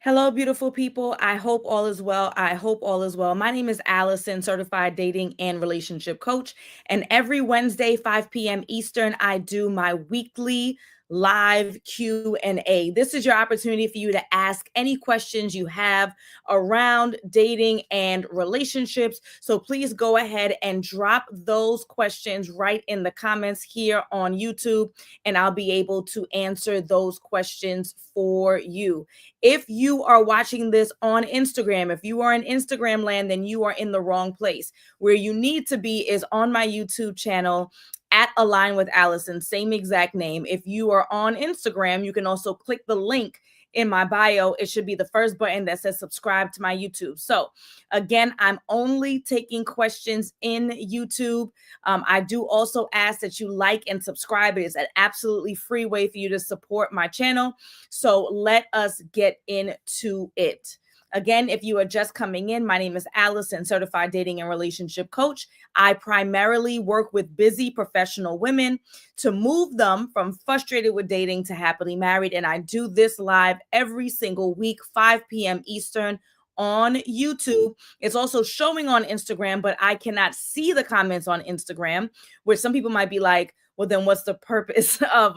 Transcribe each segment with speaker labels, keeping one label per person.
Speaker 1: Hello, beautiful people. I hope all is well. I hope all is well. My name is Alison, certified dating and relationship coach. And every Wednesday, 5 p.m. Eastern, I do my weekly live Q&A. This is your opportunity for you to ask any questions you have around dating and relationships. So please go ahead and drop those questions right in the comments here on YouTube, and I'll be able to answer those questions for you. If you are watching this on Instagram, if you are in Instagram land, then you are in the wrong place. Where you need to be is on my YouTube channel at Align with Alison, same exact name. If you are on Instagram, you can also click the link in my bio. It should be the first button that says subscribe to my YouTube. So again, I'm only taking questions in YouTube. I do also ask that you like and subscribe. It is an absolutely free way for you to support my channel. So let us get into it. Again, if you are just coming in, my name is Alison, certified dating and relationship coach. I primarily work with busy professional women to move them from frustrated with dating to happily married. And I do this live every single week, 5 p.m. Eastern on YouTube. It's also showing on Instagram, but I cannot see the comments on Instagram, which some people might be like, well, then what's the purpose of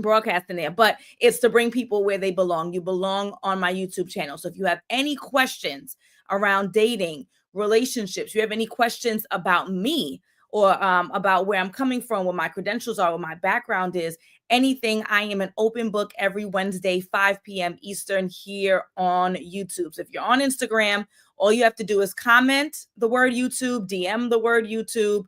Speaker 1: broadcasting there? But it's to bring people where they belong. You belong on my YouTube channel. So if you have any questions around dating, relationships, you have any questions about me or about where I'm coming from, what my credentials are, what my background is, anything, I am an open book every Wednesday, 5 p.m. Eastern here on YouTube. So if you're on Instagram, all you have to do is comment the word YouTube, DM the word YouTube,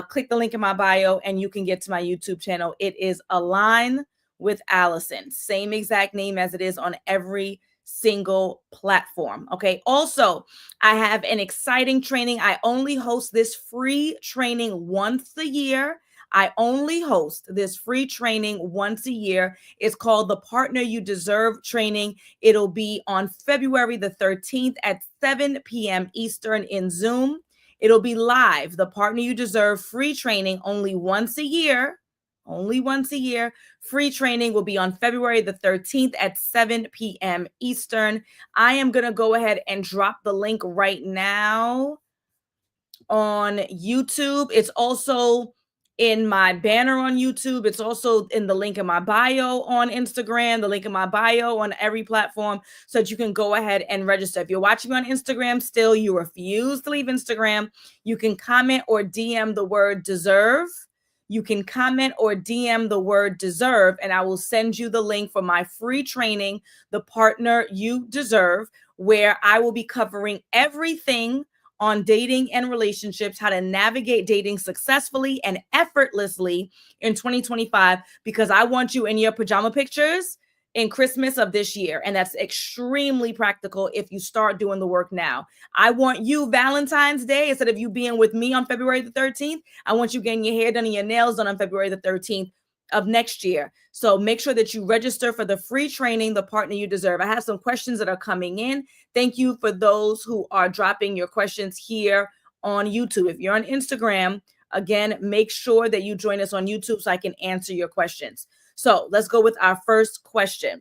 Speaker 1: click the link in my bio, and you can get to my YouTube channel. It is Align with Alison, same exact name as it is on every single platform. Okay. Also, I have an exciting training. I only host this free training once a year. I only host this free training once a year. It's called the Partner You Deserve training. It'll be on February the 13th at 7 p.m. Eastern in Zoom. It'll be live. The Partner You Deserve free training only once a year. Only once a year. Free training will be on February the 13th at 7 p.m. Eastern. I am going to go ahead and drop the link right now on YouTube. It's also in my banner on YouTube. It's also in the link in my bio on Instagram, the link in my bio on every platform, so that you can go ahead and register. If you're watching me on Instagram still, you refuse to leave Instagram, you can comment or DM the word deserve. You can comment or DM the word deserve, and I will send you the link for my free training, The Partner You Deserve, where I will be covering everything on dating and relationships, how to navigate dating successfully and effortlessly in 2025, because I want you in your pajama pictures in Christmas of this year. And that's extremely practical if you start doing the work now. I want you Valentine's Day, instead of you being with me on February the 13th, I want you getting your hair done and your nails done on February the 13th of next year. So make sure that you register for the free training, The Partner You Deserve. I have some questions that are coming in. Thank you for those who are dropping your questions here on YouTube. If you're on Instagram, again, make sure that you join us on YouTube so I can answer your questions. So let's go with our first question.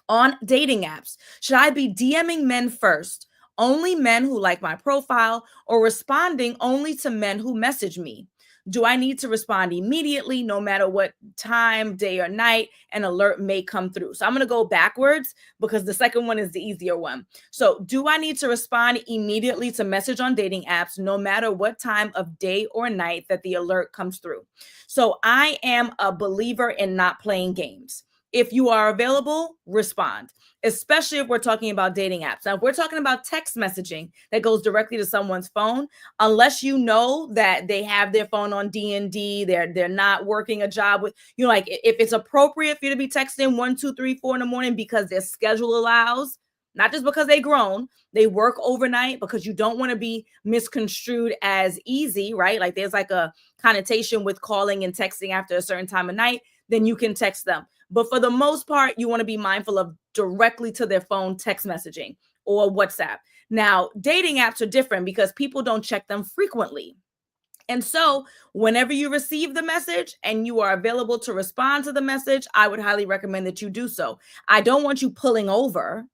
Speaker 1: On dating apps, should I be DMing men first, only men who like my profile, or responding only to men who message me? Do I need to respond immediately, no matter what time, day or night, an alert may come through? So I'm going to go backwards because the second one is the easier one. So do I need to respond immediately to message on dating apps, no matter what time of day or night that the alert comes through? So I am a believer in not playing games. If you are available, respond, especially if we're talking about dating apps. Now, if we're talking about text messaging that goes directly to someone's phone, unless you know that they have their phone on D&D, they're not working a job with, like if it's appropriate for you to be texting 1, 2, 3, 4 in the morning because their schedule allows, not just because they grown, they work overnight, because you don't want to be misconstrued as easy, right? Like there's like a connotation with calling and texting after a certain time of night, then you can text them. But for the most part, you want to be mindful of directly to their phone text messaging or WhatsApp. Now, dating apps are different because people don't check them frequently. And so whenever you receive the message and you are available to respond to the message, I would highly recommend that you do so. I don't want you pulling over.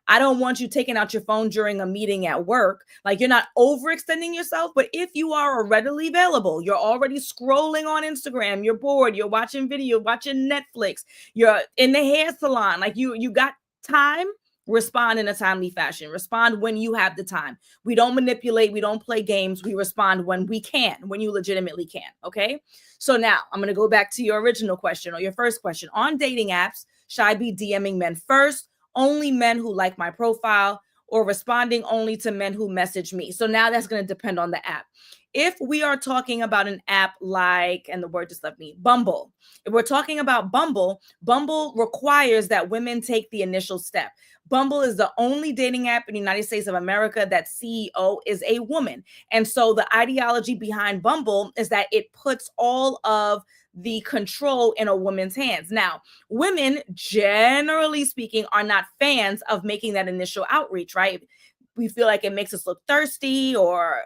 Speaker 1: I don't want you taking out your phone during a meeting at work. Like, you're not overextending yourself, but if you are readily available, you're already scrolling on Instagram, you're bored, you're watching video, watching Netflix, you're in the hair salon, like you got time, respond in a timely fashion. Respond when you have the time. We don't manipulate, we don't play games. We respond when we can, when you legitimately can. Okay. So now I'm going to go back to your original question, or your first question. On dating apps, should I be DMing men first? Only men who like my profile, or responding only to men who message me? So now that's going to depend on the app. If we are talking about an app like, and the word just left me, Bumble. If we're talking about Bumble, Bumble requires that women take the initial step. Bumble is the only dating app in the United States of America that CEO is a woman. And so the ideology behind Bumble is that it puts all of the control in a woman's hands. Now, women, generally speaking, are not fans of making that initial outreach, right? We feel like it makes us look thirsty, or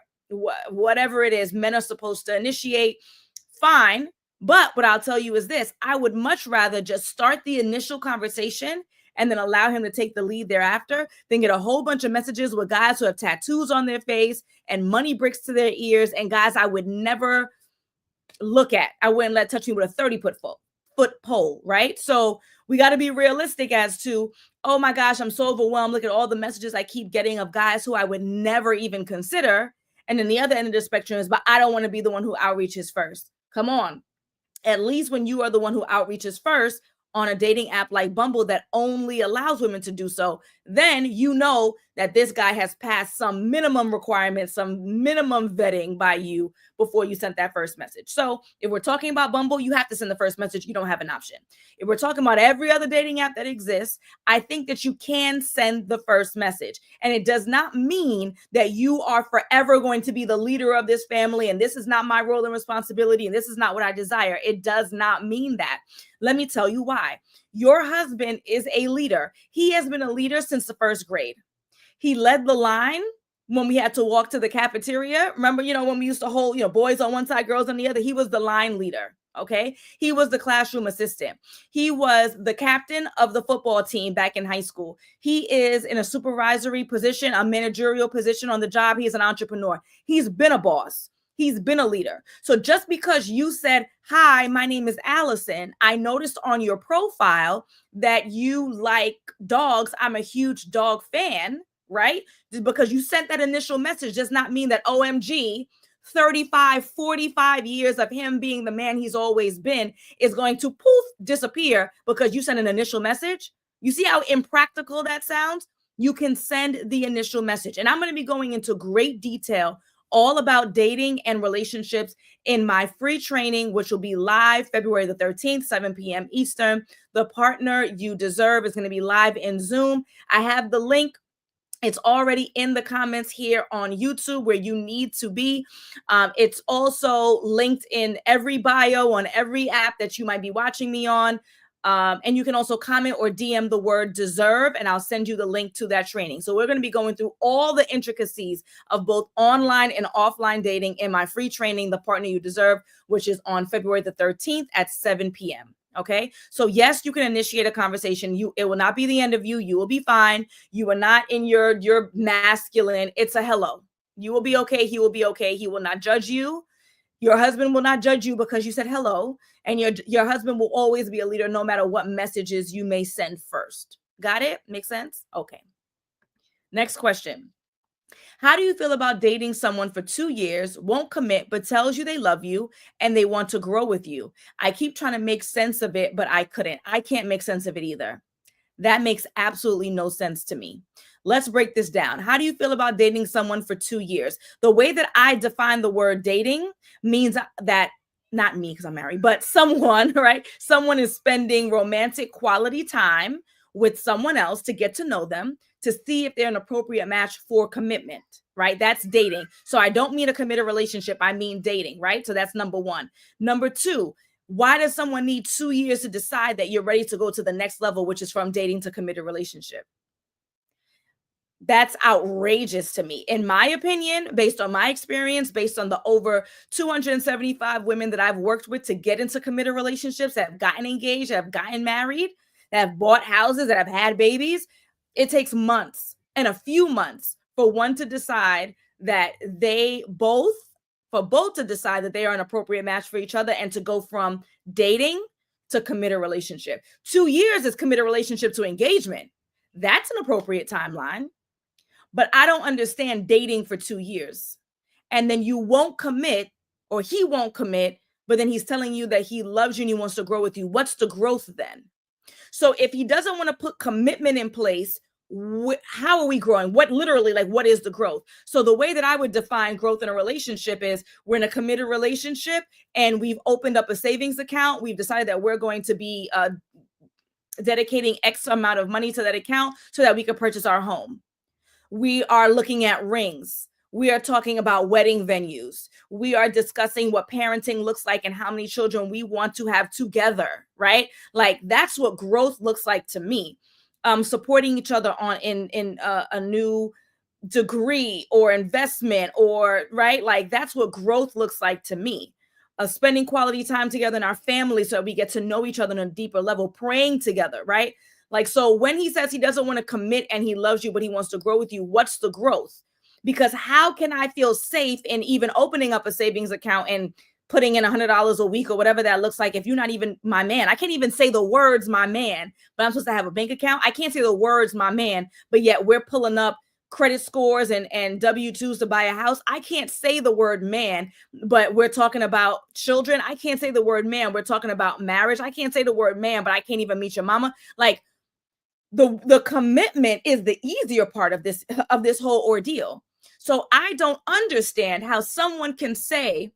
Speaker 1: whatever it is men are supposed to initiate. Fine. But what I'll tell you is this: I would much rather just start the initial conversation and then allow him to take the lead thereafter than get a whole bunch of messages with guys who have tattoos on their face and money bricks to their ears, and guys I would never look at. I wouldn't let touch me with a 30-foot pole, right? So we got to be realistic as to, oh my gosh, I'm so overwhelmed. Look at all the messages I keep getting of guys who I would never even consider. And then the other end of the spectrum is, but I don't want to be the one who outreaches first. Come on. At least when you are the one who outreaches first on a dating app like Bumble that only allows women to do so, then you know that this guy has passed some minimum requirements, some minimum vetting by you before you sent that first message. So if we're talking about Bumble, you have to send the first message. You don't have an option. If we're talking about every other dating app that exists, I think that you can send the first message. And it does not mean that you are forever going to be the leader of this family, and this is not my role and responsibility, and this is not what I desire. It does not mean that. Let me tell you why. Your husband is a leader. He has been a leader since the first grade. He led the line when we had to walk to the cafeteria. Remember, when we used to hold, boys on one side, girls on the other. He was the line leader. Okay. He was the classroom assistant. He was the captain of the football team back in high school. He is in a supervisory position, a managerial position on the job. He's an entrepreneur. He's been a boss. He's been a leader. So just because you said, hi, my name is Alison, I noticed on your profile that you like dogs. I'm a huge dog fan, right? Just because you sent that initial message does not mean that OMG, 35, 45 years of him being the man he's always been is going to poof, disappear because you sent an initial message. You see how impractical that sounds? You can send the initial message. And I'm going to be going into great detail all about dating and relationships in my free training, which will be live February the 13th, 7 p.m. Eastern. The Partner You Deserve is going to be live in Zoom. I have the link. It's already in the comments here on YouTube where you need to be. It's also linked in every bio on every app that you might be watching me on. And you can also comment or DM the word deserve, and I'll send you the link to that training. So we're going to be going through all the intricacies of both online and offline dating in my free training, The Partner You Deserve, which is on February the 13th at 7 p.m. Okay. So yes, you can initiate a conversation. It will not be the end of you. You will be fine. You are not in your masculine. It's a hello. You will be okay. He will be okay. He will not judge you. Your husband will not judge you because you said hello, and your husband will always be a leader no matter what messages you may send first. Got it? Make sense? Okay. Next question. How do you feel about dating someone for 2 years, won't commit, but tells you they love you and they want to grow with you? I keep trying to make sense of it, but I can't make sense of it either. That makes absolutely no sense to me. Let's break this down. How do you feel about dating someone for 2 years? The way that I define the word dating means that, not me because I'm married, but someone, right? Someone is spending romantic quality time with someone else to get to know them, to see if they're an appropriate match for commitment, right? That's dating. So I don't mean a committed relationship. I mean dating, right? So that's number one. Number two, why does someone need 2 years to decide that you're ready to go to the next level, which is from dating to committed relationship? That's outrageous to me. In my opinion, based on my experience, based on the over 275 women that I've worked with to get into committed relationships, that have gotten engaged, that have gotten married, that have bought houses, that have had babies, it takes months and a few months for one to decide that for both to decide that they are an appropriate match for each other and to go from dating to committed relationship. 2 years is committed relationship to engagement. That's an appropriate timeline. But I don't understand dating for 2 years. And then you won't commit, or he won't commit, but then he's telling you that he loves you and he wants to grow with you. What's the growth then? So if he doesn't want to put commitment in place, how are we growing? What is the growth? So the way that I would define growth in a relationship is we're in a committed relationship and we've opened up a savings account. We've decided that we're going to be dedicating X amount of money to that account so that we can purchase our home. We are looking at rings. We are talking about wedding venues. We are discussing what parenting looks like and how many children we want to have together, right? Like that's what growth looks like to me. Supporting each other in a new degree or investment, or right, like that's what growth looks like to me. Spending quality time together in our family so we get to know each other on a deeper level, praying together, right? Like, so when he says he doesn't want to commit and he loves you, but he wants to grow with you, what's the growth? Because how can I feel safe in even opening up a savings account and putting in $100 a week or whatever that looks like if you're not even my man? I can't even say the words my man, but I'm supposed to have a bank account. I can't say the words my man, but yet we're pulling up credit scores and W-2s to buy a house. I can't say the word man, but we're talking about children. I can't say the word man. We're talking about marriage. I can't say the word man, but I can't even meet your mama. Like, the commitment is the easier part of this whole ordeal. So I don't understand how someone can say,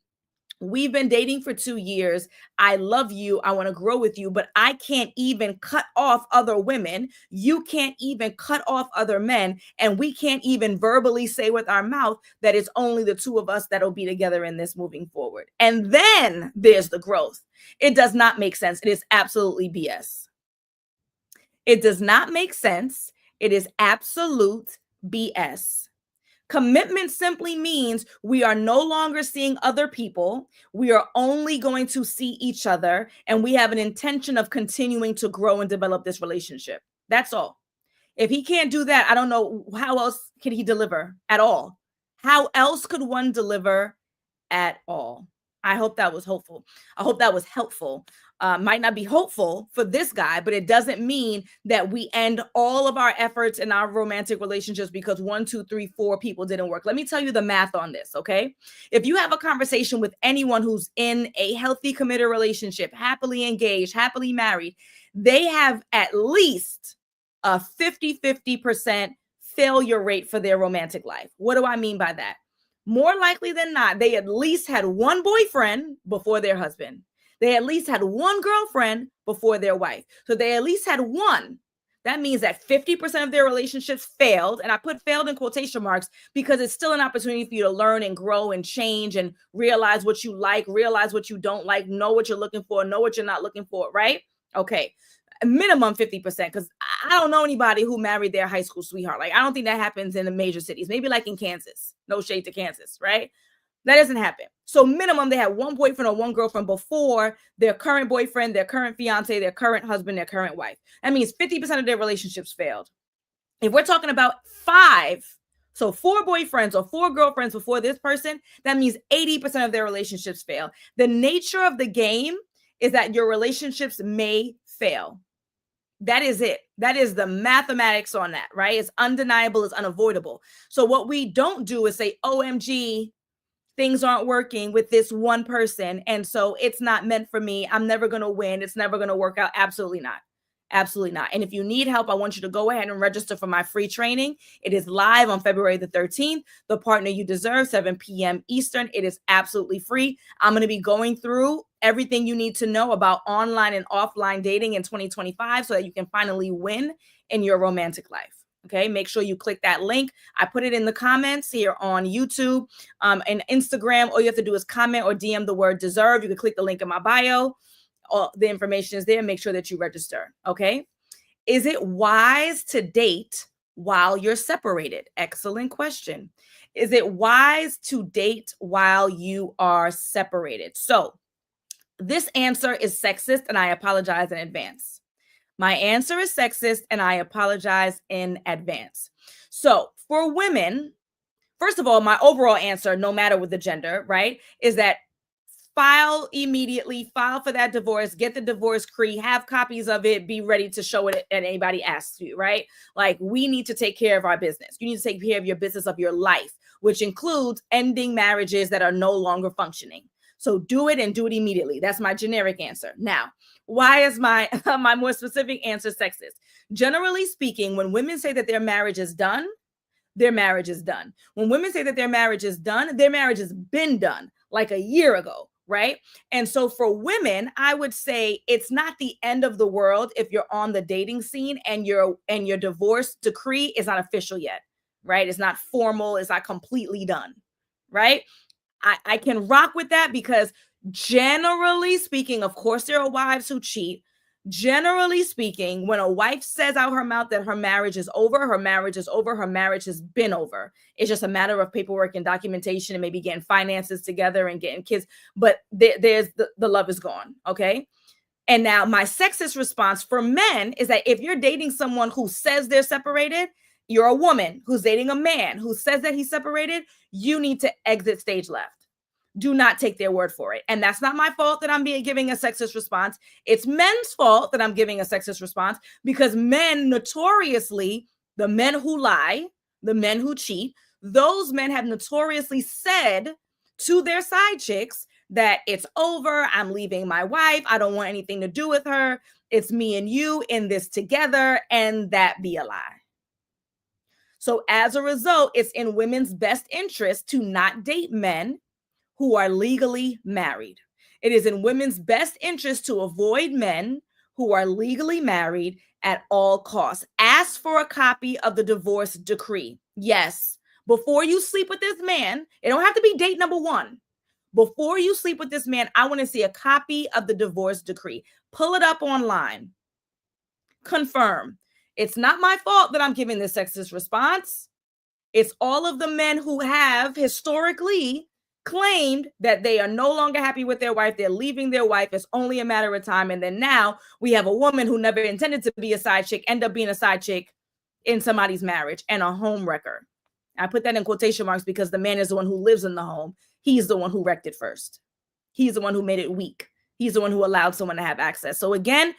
Speaker 1: we've been dating for 2 years. I love you. I want to grow with you, but I can't even cut off other women. You can't even cut off other men. And we can't even verbally say with our mouth that it's only the two of us that'll be together in this moving forward. And then there's the growth. It does not make sense. It is absolutely BS. It does not make sense. It is absolute BS. Commitment simply means we are no longer seeing other people. We are only going to see each other, and we have an intention of continuing to grow and develop this relationship. That's all. If he can't do that, I don't know how else can he deliver at all. How else could one deliver at all? I hope that was hopeful. I hope that was helpful. Might not be hopeful for this guy, but it doesn't mean that we end all of our efforts in our romantic relationships because 1, 2, 3, 4 people didn't work. Let me tell you the math on this, okay? If you have a conversation with anyone who's in a healthy, committed relationship, happily engaged, happily married, they have at least a 50% failure rate for their romantic life. What do I mean by that? More likely than not, they at least had one boyfriend before their husband. They at least had one girlfriend before their wife. So they at least had one. That means that 50% of their relationships failed. And I put failed in quotation marks because it's still an opportunity for you to learn and grow and change and realize what you like, realize what you don't like, know what you're looking for, know what you're not looking for, right? Okay. Minimum 50%, because I don't know anybody who married their high school sweetheart. Like, I don't think that happens in the major cities. Maybe like in Kansas. No shade to Kansas, right? That doesn't happen. So minimum, they had one boyfriend or one girlfriend before their current boyfriend, their current fiance, their current husband, their current wife. That means 50% of their relationships failed. If we're talking about 5, so 4 boyfriends or 4 girlfriends before this person, that means 80% of their relationships fail. The nature of the game is that your relationships may fail. That is it. That is the mathematics on that, right? It's undeniable. It's unavoidable. So what we don't do is say, OMG, things aren't working with this one person, and so it's not meant for me. I'm never going to win. It's never going to work out. Absolutely not. Absolutely not. And if you need help, I want you to go ahead and register for my free training. It is live on February the 13th. The Partner You Deserve, 7 p.m. Eastern. It is absolutely free. I'm going to be going through everything you need to know about online and offline dating in 2025 so that you can finally win in your romantic life. Okay, make sure you click that link. I put it in the comments here on YouTube and Instagram. All you have to do is comment or DM the word deserve. You can click the link in my bio. All the information is there. Make sure that you register. Okay. Is it wise to date while you're separated? Excellent question. Is it wise to date while you are separated? So, this answer is sexist, and I apologize in advance. My answer is sexist, and I apologize in advance. So, for women, first of all, my overall answer, no matter with the gender, right, is that file immediately, file for that divorce, get the divorce decree, have copies of it, be ready to show it and anybody asks you, right? Like, we need to take care of our business. You need to take care of your business of your life, which includes ending marriages that are no longer functioning. So do it and do it immediately. That's my generic answer. Now, why is my my more specific answer sexist? Generally speaking, when women say that their marriage is done, their marriage is done. When women say that their marriage is done, their marriage has been done like a year ago, right? And so for women, I would say it's not the end of the world if you're on the dating scene and your divorce decree is not official yet, right? It's not formal, it's not completely done, right? I can rock with that because generally speaking, of course, there are wives who cheat. Generally speaking, when a wife says out her mouth that her marriage is over, her marriage is over, her marriage has been over. It's just a matter of paperwork and documentation and maybe getting finances together and getting kids. But there's the love is gone. Okay. And now my sexist response for men is that if you're dating someone who says they're separated, you're a woman who's dating a man who says that he's separated, you need to exit stage left. Do not take their word for it. And that's not my fault that I'm giving a sexist response. It's men's fault that I'm giving a sexist response because men notoriously, the men who lie, the men who cheat, those men have notoriously said to their side chicks that it's over. I'm leaving my wife. I don't want anything to do with her. It's me and you in this together, and that be a lie. So as a result, it's in women's best interest to not date men who are legally married. It is in women's best interest to avoid men who are legally married at all costs. Ask for a copy of the divorce decree. Yes, before you sleep with this man, it don't have to be date number one. Before you sleep with this man, I want to see a copy of the divorce decree. Pull it up online. Confirm. It's not my fault that I'm giving this sexist response. It's all of the men who have historically claimed that they are no longer happy with their wife. They're leaving their wife. It's only a matter of time. And then now we have a woman who never intended to be a side chick, end up being a side chick in somebody's marriage and a home wrecker. I put that in quotation marks because the man is the one who lives in the home. He's the one who wrecked it first. He's the one who made it weak. He's the one who allowed someone to have access. So again,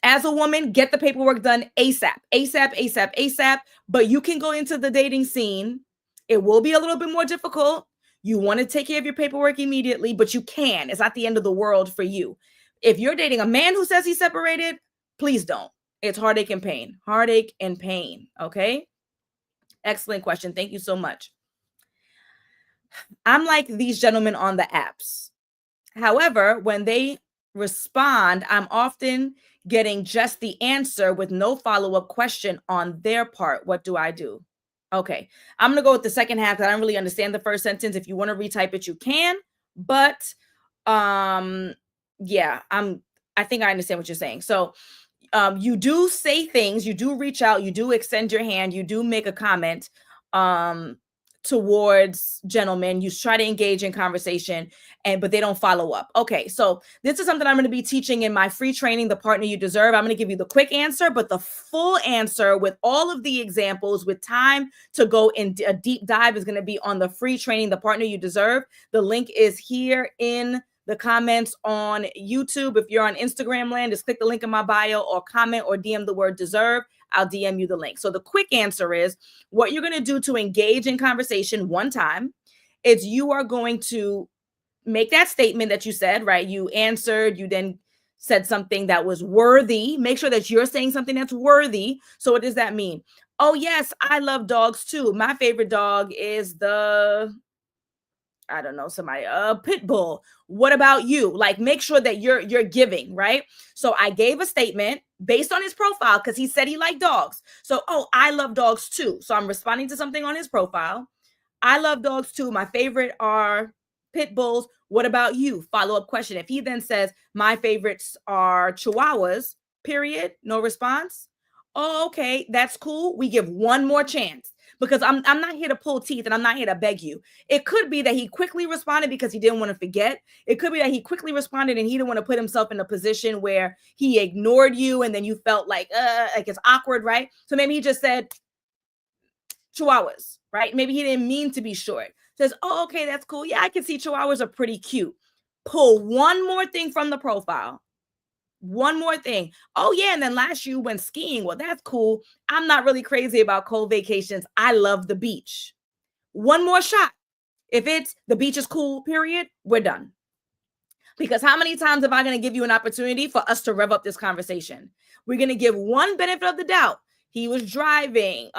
Speaker 1: as a woman, get the paperwork done ASAP, ASAP, ASAP, ASAP. But you can go into the dating scene. It will be a little bit more difficult. You want to take care of your paperwork immediately, but you can. It's not the end of the world for you. If you're dating a man who says he's separated, please don't. It's heartache and pain. Heartache and pain. Okay? Excellent question. Thank you so much. I'm like these gentlemen on the apps. However, when they respond, I'm often getting just the answer with no follow-up question on their part. What do I do? Okay, I'm going to go with the second half because I don't really understand the first sentence. If you want to retype it, you can. But yeah, I think I understand what you're saying. So you do say things, you do reach out, you do extend your hand, you do make a comment towards gentlemen. You try to engage in conversation, but they don't follow up. Okay, so this is something I'm going to be teaching in my free training, The Partner You Deserve. I'm going to give you the quick answer, but the full answer with all of the examples with time to go in a deep dive is going to be on the free training, The Partner You Deserve. The link is here in the comments on YouTube. If you're on Instagram land, just click the link in my bio or comment or DM the word deserve. I'll DM you the link. So the quick answer is what you're going to do to engage in conversation one time is you are going to make that statement that you said, right? You answered, you then said something that was worthy. Make sure that you're saying something that's worthy. So what does that mean? Oh, yes, I love dogs too. My favorite dog is I don't know, somebody, pit bull. What about you? Like, make sure that you're giving, right? So I gave a statement based on his profile because he said he liked dogs. So, oh, I love dogs too. So I'm responding to something on his profile. I love dogs too. My favorite are pit bulls. What about you? Follow-up question. If he then says, my favorites are Chihuahuas, period, no response. Oh, okay, that's cool. We give one more chance because I'm not here to pull teeth and I'm not here to beg you. It could be that he quickly responded because he didn't want to forget. It could be that he quickly responded and he didn't want to put himself in a position where he ignored you and then you felt like it's awkward, right? So maybe he just said chihuahuas, right? Maybe he didn't mean to be short. Says, oh, okay, that's cool. Yeah, I can see chihuahuas are pretty cute. Pull one more thing from the profile. One more thing. Oh, yeah. And then last year you went skiing. Well, that's cool. I'm not really crazy about cold vacations. I love the beach. One more shot. If it's the beach is cool, period, we're done. Because how many times am I going to give you an opportunity for us to rev up this conversation? We're going to give one benefit of the doubt. He was driving.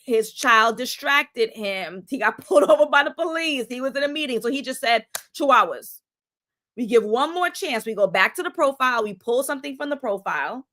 Speaker 1: His child distracted him. He got pulled over by the police. He was in a meeting. So he just said chihuahuas. We give one more chance. We go back to the profile. We pull something from the profile.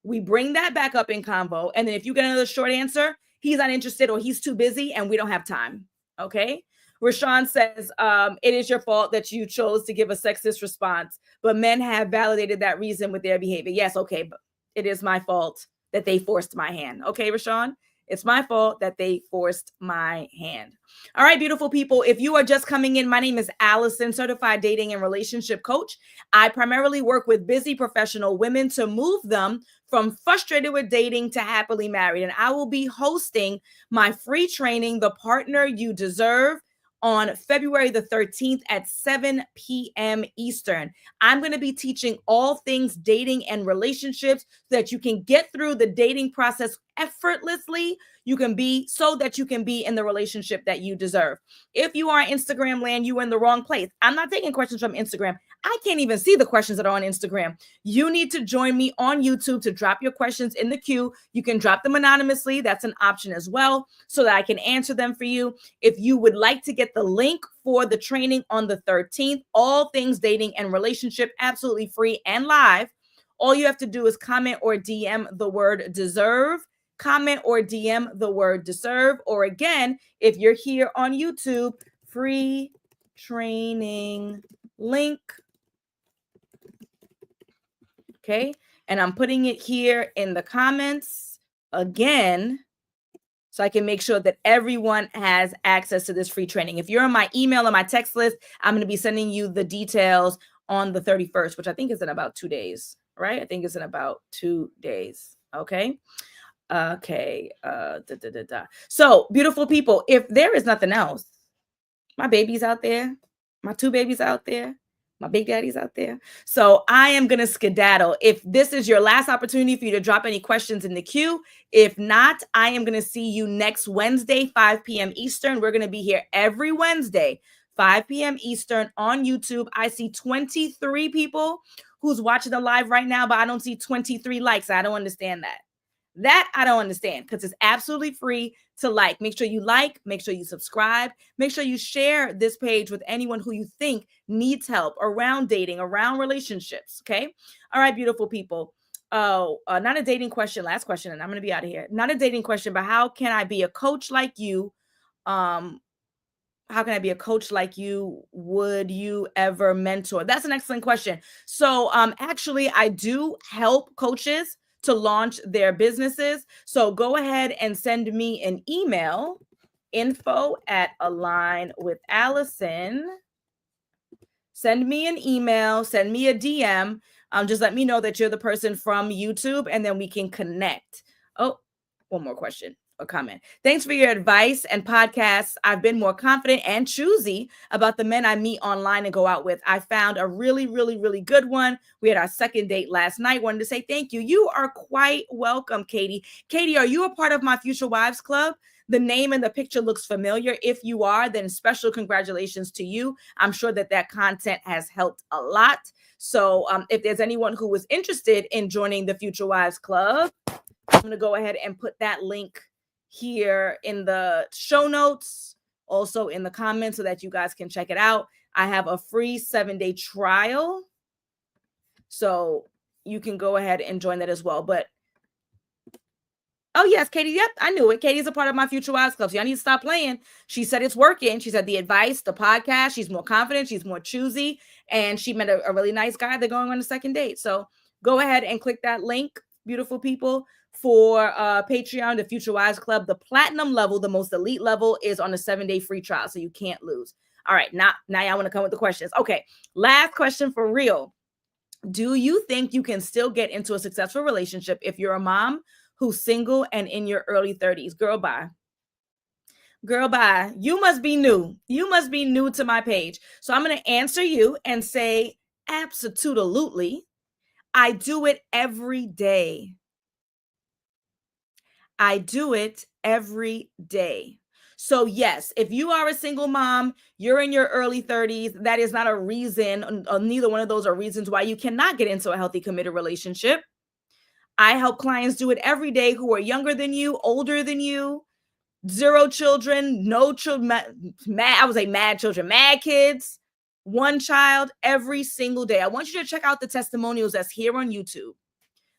Speaker 1: We bring that back up in convo. And then if you get another short answer, he's not interested or he's too busy and we don't have time. Okay. Rashawn says, it is your fault that you chose to give a sexist response, but men have validated that reason with their behavior. Yes. Okay. But it is my fault that they forced my hand. Okay, Rashawn? It's my fault that they forced my hand. All right, beautiful people. If you are just coming in, my name is Alison, certified dating and relationship coach. I primarily work with busy professional women to move them from frustrated with dating to happily married. And I will be hosting my free training, The Partner You Deserve, on February the 13th at 7 p.m. Eastern. I'm going to be teaching all things dating and relationships so that you can get through the dating process effortlessly. You can be so that you can be in the relationship that you deserve. If you are Instagram land, you are in the wrong place. I'm not taking questions from Instagram. I can't even see the questions that are on Instagram. You need to join me on YouTube to drop your questions in the queue. You can drop them anonymously. That's an option as well, so that I can answer them for you. If you would like to get the link for the training on the 13th, all things dating and relationship, absolutely free and live, all you have to do is comment or DM the word deserve. Comment or DM the word deserve. Or again, if you're here on YouTube, free training link. Okay. And I'm putting it here in the comments again, so I can make sure that everyone has access to this free training. If you're on my email or my text list, I'm going to be sending you the details on the 31st, which I think is in about 2 days, right? I think it's in about 2 days. Okay. Okay. So, beautiful people, if there is nothing else, my baby's out there, my 2 babies out there, my big daddy's out there. So I am going to skedaddle. If this is your last opportunity for you to drop any questions in the queue, if not, I am going to see you next Wednesday, 5 p.m. Eastern. We're going to be here every Wednesday, 5 p.m. Eastern on YouTube. I see 23 people who's watching the live right now, but I don't see 23 likes. I don't understand that. That I don't understand, because it's absolutely free to like. Make sure you like, make sure you subscribe, make sure you share this page with anyone who you think needs help around dating, around relationships. Okay. All right, beautiful people. Oh, not a dating question. Last question, and I'm going to be out of here. Not a dating question, but how can I be a coach like you? How can I be a coach like you? Would you ever mentor? That's an excellent question. So actually, I do help coaches to launch their businesses. So go ahead and send me an email, info@align with Alison. Send me an email, send me a DM. Just let me know that you're the person from YouTube, and then we can connect. Oh, one more question. A comment. Thanks for your advice and podcasts. I've been more confident and choosy about the men I meet online and go out with. I found a really, really, really good one. We had our second date last night. Wanted to say thank you. You are quite welcome, Katie. Katie, are you a part of my Future Wives Club? The name and the picture looks familiar. If you are, then special congratulations to you. I'm sure that content has helped a lot. So if there's anyone who was interested in joining the Future Wives Club, I'm going to go ahead and put that link here in the show notes, also in the comments, so that you guys can check it out. I have a free 7-day trial, so you can go ahead and join that as well. But oh yes, Katie, yep, I knew it. Katie's a part of my Future Wives Club, so y'all need to stop playing. She said it's working. She said the advice, the podcast, she's more confident, she's more choosy, and she met a really nice guy. They're going on a second date. So go ahead and click that link, beautiful people, for Patreon, the Future Wives Club. The platinum level, the most elite level, is on a 7-day free trial, so you can't lose. All right, now y'all want to come with the questions. Okay, last question for real. Do you think you can still get into a successful relationship if you're a mom who's single and in your early 30s? Girl, bye. Girl, bye. You must be new. You must be new to my page. So I'm going to answer you and say, absolutely. I do it every day. I do it every day. So yes, if you are a single mom, you're in your early 30s, that is not a reason, neither one of those are reasons why you cannot get into a healthy, committed relationship. I help clients do it every day who are younger than you, older than you, 0 children, no children, mad children, mad kids, 1 child, every single day. I want you to check out the testimonials that's here on YouTube.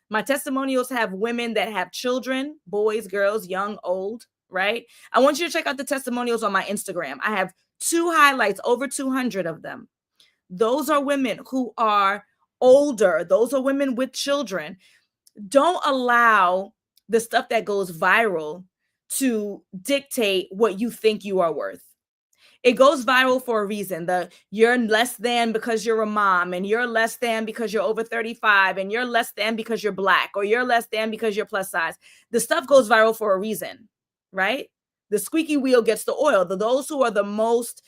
Speaker 1: My testimonials have women that have children, boys, girls, young, old, right? I want you to check out the testimonials on my Instagram. I have 2 highlights, over 200 of them. Those are women who are older. Those are women with children. Don't allow the stuff that goes viral to dictate what you think you are worth. It goes viral for a reason. You're less than because you're a mom, and you're less than because you're over 35, and you're less than because you're Black, or you're less than because you're plus size. The stuff goes viral for a reason, right? The squeaky wheel gets the oil. Those who are the most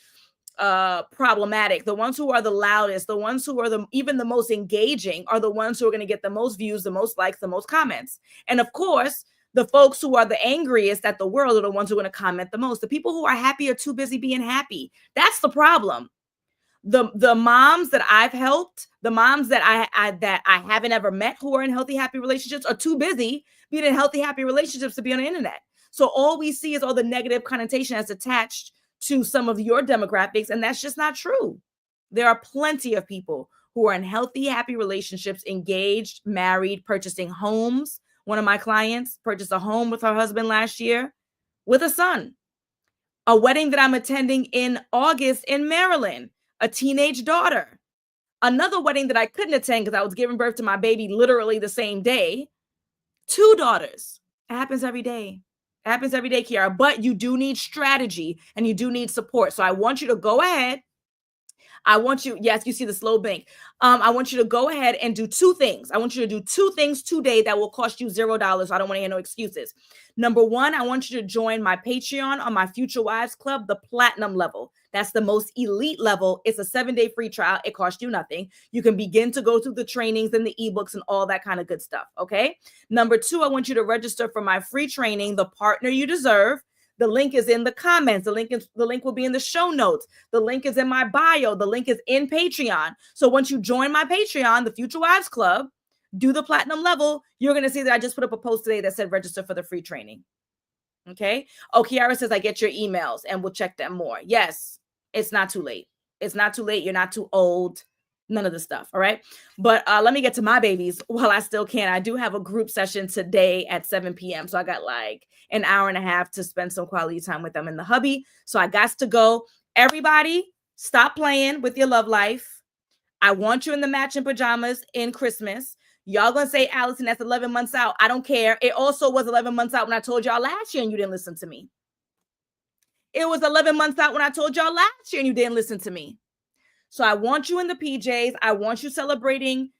Speaker 1: problematic, the ones who are the loudest, the ones who are even the most engaging are the ones who are going to get the most views, the most likes, the most comments. And of course, the folks who are the angriest at the world are the ones who are going to comment the most. The people who are happy are too busy being happy. That's the problem. The moms that I've helped, the moms that I haven't ever met who are in healthy, happy relationships are too busy being in healthy, happy relationships to be on the internet. So all we see is all the negative connotation that's attached to some of your demographics, and that's just not true. There are plenty of people who are in healthy, happy relationships, engaged, married, purchasing homes. One of my clients purchased a home with her husband last year with a son. A wedding that I'm attending in August in Maryland, a teenage daughter. Another wedding that I couldn't attend because I was giving birth to my baby literally the same day. 2 daughters. It happens every day. It happens every day, Kiara. But you do need strategy and you do need support. So I want you to go ahead. Yes, you see the slow blink. I want you to go ahead and do 2 things. I want you to do 2 things today that will cost you $0. I don't want to hear no excuses. Number 1, I want you to join my Patreon on my Future Wives Club, the platinum level. That's the most elite level. It's a 7-day free trial. It costs you nothing. You can begin to go through the trainings and the ebooks and all that kind of good stuff. Okay. Number 2, I want you to register for my free training, The Partner You Deserve. The link is in the comments. The link will be in the show notes. The link is in my bio. The link is in Patreon. So once you join my Patreon, the Future Wives Club, do the platinum level, you're going to see that I just put up a post today that said register for the free training. Okay. Oh, Kiara says I get your emails and we'll check them more. Yes, it's not too late. It's not too late. You're not too old. None of the stuff. All right. But let me get to my babies while I still can. I do have a group session today at 7 p.m. So I got like an hour and a half to spend some quality time with them in the hubby. So I got to go. Everybody, stop playing with your love life. I want you in the matching pajamas in Christmas. Y'all gonna say, Alison, that's 11 months out. I don't care. It also was 11 months out when I told y'all last year and you didn't listen to me. It was 11 months out when I told y'all last year and you didn't listen to me. So I want you in the PJs. I want you celebrating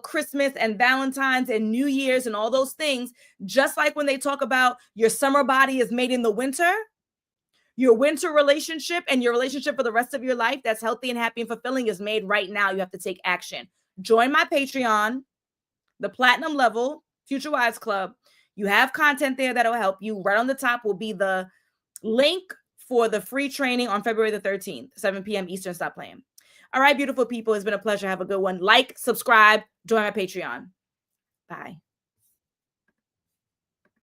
Speaker 1: Christmas and Valentine's and New Year's and all those things. Just like when they talk about your summer body is made in the winter, your winter relationship and your relationship for the rest of your life that's healthy and happy and fulfilling is made right now. You have to take action. Join my Patreon, the platinum level, Future Wives Club. You have content there that'll help you. Right on the top will be the link for the free training on February the 13th, 7 p.m. Eastern. Stop playing. All right, beautiful people. It's been a pleasure. Have a good one. Like, subscribe, join my Patreon. Bye.